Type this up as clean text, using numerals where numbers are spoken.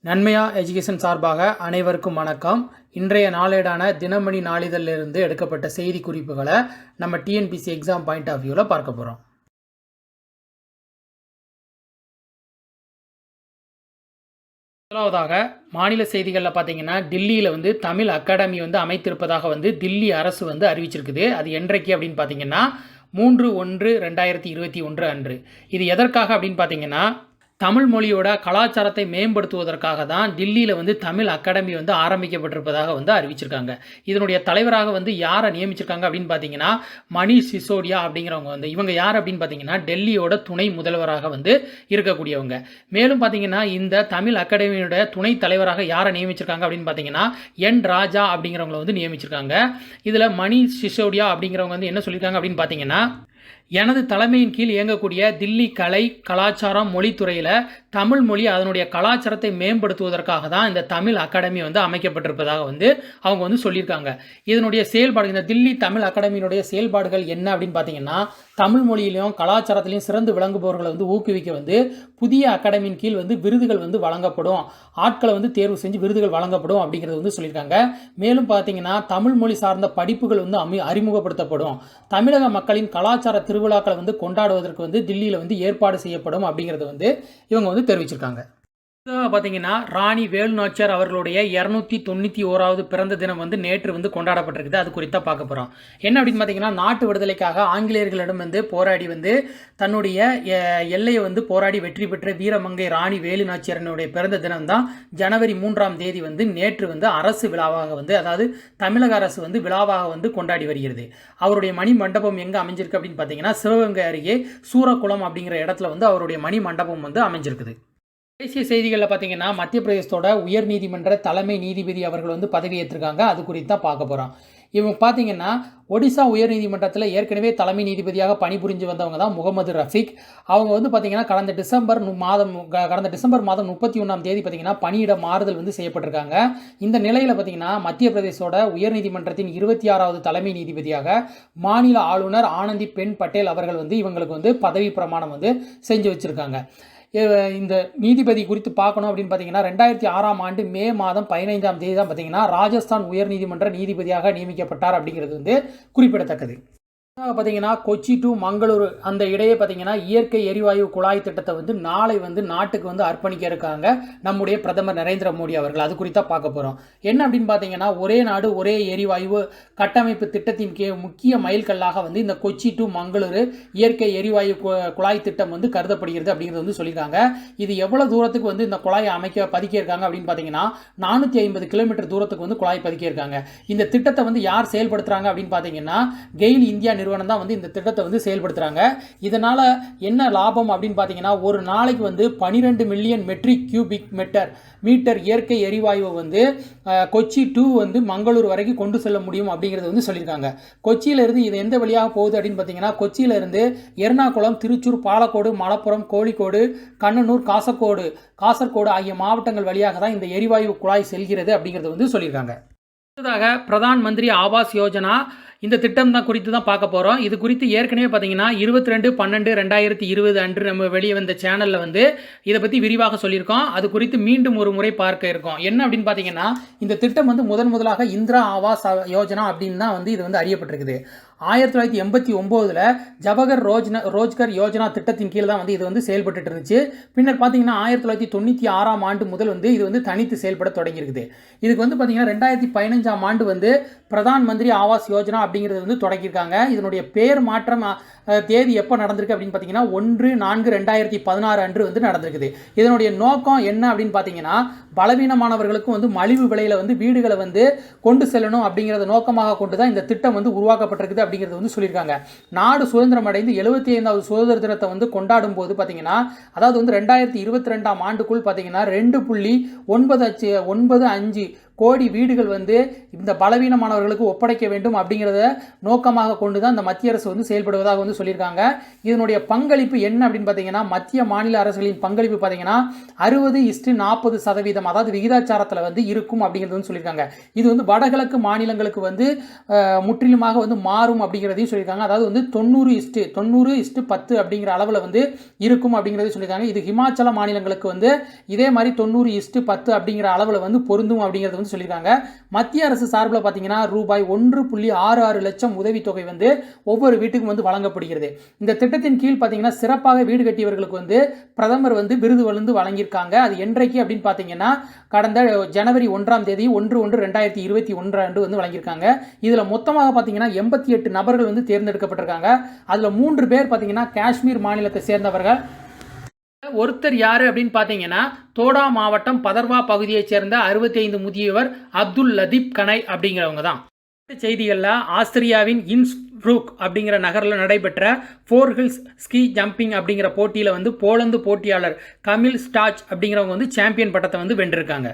நன்மையா எஜுகேஷன் சார்பாக அனைவருக்கும் வணக்கம். இன்றைய நாளேடான தினமணி நாளிதழிலிருந்து எடுக்கப்பட்ட செய்தி குறிப்புகளை நம்ம டிஎன்பிசி எக்ஸாம் பாயிண்ட் ஆஃப் வியூவில் பார்க்க போகிறோம். முதலாவதாக மாநில செய்திகளில் பார்த்தீங்கன்னா டில்லியில் தமிழ் அகாடமி அமைத்திருப்பதாக தில்லி அரசு அறிவிச்சிருக்குது. அது என்றைக்கு அப்படின்னு பார்த்தீங்கன்னா 3/1/2021 அன்று. இது எதற்காக அப்படின்னு பார்த்தீங்கன்னா தமிழ் மொழியோட கலாச்சாரத்தை மேம்படுத்துவதற்காக தான் டில்லியில் தமிழ் அகாடமி ஆரம்பிக்கப்பட்டிருப்பதாக அறிவிச்சிருக்காங்க. இதனுடைய தலைவராக யாரை நியமிச்சிருக்காங்க அப்படின்னு பார்த்தீங்கன்னா மணிஷ் சிசோடியா அப்படிங்கிறவங்க இவங்க யார் அப்படின்னு பார்த்தீங்கன்னா டெல்லியோட துணை முதல்வராக இருக்கக்கூடியவங்க. மேலும் பார்த்தீங்கன்னா இந்த தமிழ் அகாடமியோட துணை தலைவராக யாரை நியமிச்சிருக்காங்க அப்படின்னு பார்த்தீங்கன்னா என் ராஜா அப்படிங்கிறவங்களை நியமிச்சிருக்காங்க. இதில் மணிஷ் சிசோடியா அப்படிங்கிறவங்க என்ன சொல்லியிருக்காங்க அப்படின்னு பார்த்தீங்கன்னா எனது தலைமையின் கீழ் இயங்கக்கூடிய தில்லி கலை கலாச்சாரம் மொழித்துறையில் தமிழ் மொழி அதனுடைய கலாச்சாரத்தை மேம்படுத்துவதற்காக தான் இந்த தமிழ் அகாடமி அமைக்கப்பட்டிருப்பதாக அவங்க சொல்லியிருக்காங்க. இதனுடைய செயல்பாடு இந்த தில்லி தமிழ் அகாடமியினுடைய செயல்பாடுகள் என்ன அப்படின்னு பார்த்தீங்கன்னா தமிழ் மொழியிலையும் கலாச்சாரத்திலையும் சிறந்து விளங்குபவர்களை ஊக்குவிக்க புதிய அகாடமியின் கீழ் விருதுகள் வழங்கப்படும், ஆட்களை தேர்வு செஞ்சு விருதுகள் வழங்கப்படும் அப்படிங்கிறது சொல்லியிருக்காங்க. மேலும் பார்த்தீங்கன்னா தமிழ் மொழி சார்ந்த படிப்புகள் அறிமுகப்படுத்தப்படும், தமிழக மக்களின் கலாச்சார திருவிழாக்களை கொண்டாடுவதற்கு தில்லியில் ஏற்பாடு செய்யப்படும் அப்படிங்கிறது இவங்க தெரிவிச்சிருக்காங்க. பார்த்தீங்கன்னா ராணி வேலு நாச்சியார் அவர்களுடைய 291வது பிறந்த தினம் நேற்று கொண்டாடப்பட்டிருக்குது. அது குறித்தா பார்க்க போகிறோம். என்ன அப்படின்னு பார்த்தீங்கன்னா நாட்டு விடுதலைக்காக ஆங்கிலேயர்களிடம் போராடி தன்னுடைய எல்லையை போராடி வெற்றி பெற்ற வீரமங்கை ராணி வேலு நாச்சியாரனுடைய பிறந்த தினம் தான் ஜனவரி 3ஆம் தேதி நேற்று அரசு விழாவாக அதாவது தமிழக அரசு விழாவாக கொண்டாடி வருகிறது. அவருடைய மணி மண்டபம் எங்கே அமைஞ்சிருக்கு அப்படின்னு பார்த்தீங்கன்னா சிவகங்கை அருகே சூரக்குளம் அப்படிங்கிற இடத்துல அவருடைய மணி மண்டபம் அமைஞ்சிருக்குது. தேசிய செய்திகளில் பார்த்தீங்கன்னா மத்திய பிரதேசத்தோட உயர் நீதிமன்ற தலைமை நீதிபதி அவர்கள் பதவியேற்றிருக்காங்க. அது குறித்து தான் பார்க்க போகிறோம். இவங்க பார்த்தீங்கன்னா ஒடிசா உயர் நீதிமன்றத்தில் ஏற்கனவே தலைமை நீதிபதியாக பணிபுரிஞ்சு வந்தவங்க தான் முகமது ரஃபீக். அவங்க பார்த்தீங்கன்னா கடந்த டிசம்பர் மாதம் 31ஆம் தேதி பார்த்தீங்கன்னா பணியிட மாறுதல் செய்யப்பட்டிருக்காங்க. இந்த நிலையில் பார்த்தீங்கன்னா மத்திய பிரதேசோட உயர் நீதிமன்றத்தின் 26வது தலைமை நீதிபதியாக மாநில ஆளுநர் ஆனந்தி பென் பட்டேல் அவர்கள் இவங்களுக்கு பதவி பிரமாணம் செஞ்சு வச்சுருக்காங்க. இந்த நீதிபதி குறித்து பார்க்கணும் அப்படின்னு பார்த்தீங்கன்னா 2006ஆம் ஆண்டு மே மாதம் 15ஆம் தேதி தான் பார்த்தீங்கன்னா ராஜஸ்தான் உயர்நீதிமன்ற நீதிபதியாக நியமிக்கப்பட்டார் அப்படிங்கிறது குறிப்பிடத்தக்கது. பார்த்தீங்கன்னா கொச்சி டு மங்களூரு அந்த இடையே பார்த்தீங்கன்னா இயற்கை எரிவாயு குழாய் திட்டத்தை நாளை நாட்டுக்கு அர்ப்பணிக்க இருக்காங்க நம்முடைய பிரதமர் நரேந்திர மோடி அவர்கள். அது குறித்தா பார்க்க போகிறோம். என்ன அப்படின்னு பார்த்தீங்கன்னா ஒரே நாடு ஒரே எரிவாயு கட்டமைப்பு திட்டத்தின் முக்கிய மைல்கல்லாக இந்த கொச்சி டு மங்களூரு இயற்கை எரிவாயு குழாய் திட்டம் கருதப்படுகிறது அப்படிங்கிறது சொல்லியிருக்காங்க. இது எவ்வளோ தூரத்துக்கு இந்த குழாயை பதிக்கியிருக்காங்க அப்படின்னு பார்த்தீங்கன்னா 450 கிலோமீட்டர் தூரத்துக்கு குழாய் பதிக்கியிருக்காங்க. இந்த திட்டத்தை யார் செயல்படுத்துறாங்க அப்படின்னு பார்த்தீங்கன்னா கெயில் இந்தியா நிறுவனம் தான் இந்த திட்டத்தை செயல்படுத்துறாங்க. இதனால என்ன லாபம் அப்படின்னு பார்த்தீங்கன்னா ஒரு நாளைக்கு 12 மில்லியன் மெட்ரிக் கியூபிக் மீட்டர் இயற்கை எரிவாயுவை கொச்சி டு மங்களூர் வரைக்கும் கொண்டு செல்ல முடியும் அப்படிங்கிறது சொல்லியிருக்காங்க. கொச்சியிலிருந்து இது எந்த வழியாக போகுது அப்படின்னு பார்த்தீங்கன்னா கொச்சியிலிருந்து எர்ணாகுளம், திருச்சூர், பாலக்கோடு, மலப்புரம், கோழிக்கோடு, கண்ணனூர், காசர்கோடு ஆகிய மாவட்டங்கள் வழியாக தான் இந்த எரிவாயு குழாய் செல்கிறது அப்படிங்கிறது சொல்லியிருக்காங்க. அடுத்ததாக பிரதான் மந்திரி ஆவாஸ் யோஜனா இந்த திட்டம் தான் குறித்து தான் பார்க்க போகிறோம். இது குறித்து ஏற்கனவே பார்த்தீங்கன்னா 22/12/2020 அன்று நம்ம வெளியே வந்த சேனலில் இதை பற்றி விரிவாக சொல்லியிருக்கோம். அது குறித்து மீண்டும் ஒரு முறை பார்க்க இருக்கோம். என்ன அப்படின்னு பார்த்தீங்கன்னா இந்த திட்டம் முதலாக இந்திரா ஆவாஸ் யோஜனா அப்படின்னு தான் இது அறியப்பட்டிருக்குது. 1989 ஜவஹர் ரோஜ்கர் யோஜனா திட்டத்தின் கீழ் தான் இது செயல்பட்டு இருந்துச்சு. பின்னர் பார்த்தீங்கன்னா 1996ஆம் ஆண்டு முதல் இது தனித்து செயல்பட தொடங்கியிருக்குது. இதுக்கு பார்த்தீங்கன்னா 2015ஆம் ஆண்டு பிரதான் மந்திரி ஆவாஸ் யோஜனா அப்படிங்கிறது தொடங்கியிருக்காங்க. இதனுடைய பேர் மாற்றம் தேதி எப்போ நடந்திருக்கு அப்படின்னு பார்த்தீங்கன்னா 1/4/2016 அன்று நடந்திருக்குது. இதனுடைய நோக்கம் என்ன அப்படின்னு பார்த்தீங்கன்னா பலவீனமானவர்களுக்கும் மலிவு விலையில் வீடுகளை கொண்டு செல்லணும் அப்படிங்கிறத நோக்கமாக கொண்டு தான் இந்த திட்டம் உருவாக்கப்பட்டிருக்குது அப்படிங்கிறது சொல்லியிருக்காங்க. நாடு சுதந்திரம் அடைந்து 75வது சுதந்திர தினத்தை கொண்டாடும் போது பார்த்தீங்கன்னா அதாவது 2022ஆம் ஆண்டுக்குள் பார்த்தீங்கன்னா 2.95 கோடி வீடுகள் வந்து இந்த பலவீனமானவர்களுக்கு ஒப்படைக்க வேண்டும் அப்படிங்கிறத நோக்கமாக கொண்டு தான் இந்த மத்திய அரசு வந்து செயல்படுவதாக வந்து சொல்லியிருக்காங்க. இதனுடைய பங்களிப்பு என்ன அப்படின்னு பார்த்தீங்கன்னா, மத்திய மாநில அரசுகளின் பங்களிப்பு பார்த்தீங்கன்னா 60:40% அதாவது விகிதாச்சாரத்தில் வந்து இருக்கும் அப்படிங்கிறது வந்து சொல்லியிருக்காங்க. இது வந்து வடகிழக்கு மாநிலங்களுக்கு வந்து முற்றிலுமாக வந்து மாறும் அப்படிங்கிறதையும் சொல்லியிருக்காங்க. அதாவது வந்து 90:10 அப்படிங்கிற அளவில் வந்து இருக்கும் அப்படிங்கிறதையும் சொல்லியிருக்காங்க. இது ஹிமாச்சல மாநிலங்களுக்கு வந்து இதே மாதிரி 90:10 அப்படிங்கிற அளவில் வந்து பொருந்தும் அப்படிங்கிறது வந்து சொல்லியிருக்காங்க. மத்திய அரசு சார்பில் பார்த்தீங்கன்னா ரூபாய் 1.66 லட்சம் உதவித்தொகை வந்து ஒவ்வொரு வீட்டுக்கும் வந்து வழங்கப்படுகிறது. இந்த திட்டத்தின் கீழ் பார்த்தீங்கன்னா சிறப்பாக வீடு கட்டியவர்களுக்கு வந்து பிரதமர் வந்து விருது வழங்கியிருக்காங்க. அது என்றைக்கு அப்படின்னு பார்த்தீங்கன்னா கடந்த ஜனவரி 1ஆம் தேதி 1/1/2021 அன்று வந்து வழங்கியிருக்காங்க. இதில் மொத்தமாக பார்த்தீங்கன்னா 88 நபர்கள் வந்து தேர்ந்தெடுக்கப்பட்டிருக்காங்க. அதில் 3 பேர் பார்த்தீங்கன்னா காஷ்மீர் மாநிலத்தை சேர்ந்தவர்கள். ஒருத்தர் யாரு அப்படின்னு பார்த்தீங்கன்னா தோடா மாவட்டம் பதர்வா பகுதியைச் சேர்ந்த 65 முதியவர் அப்துல் லதீப் கனை அப்படிங்கிறவங்க தான். செய்திகளில் ஆஸ்திரியாவின் இன்ஸ்ப்ரூக் அப்படிங்கிற நகரில் நடைபெற்ற 4 ஹில்ஸ் ஸ்கீ ஜம்பிங் அப்படிங்கிற போட்டியில் வந்து போலந்து போட்டியாளர் கமில் ஸ்டாச் அப்படிங்கிறவங்க வந்து சாம்பியன் பட்டத்தை வந்து வென்றிருக்காங்க.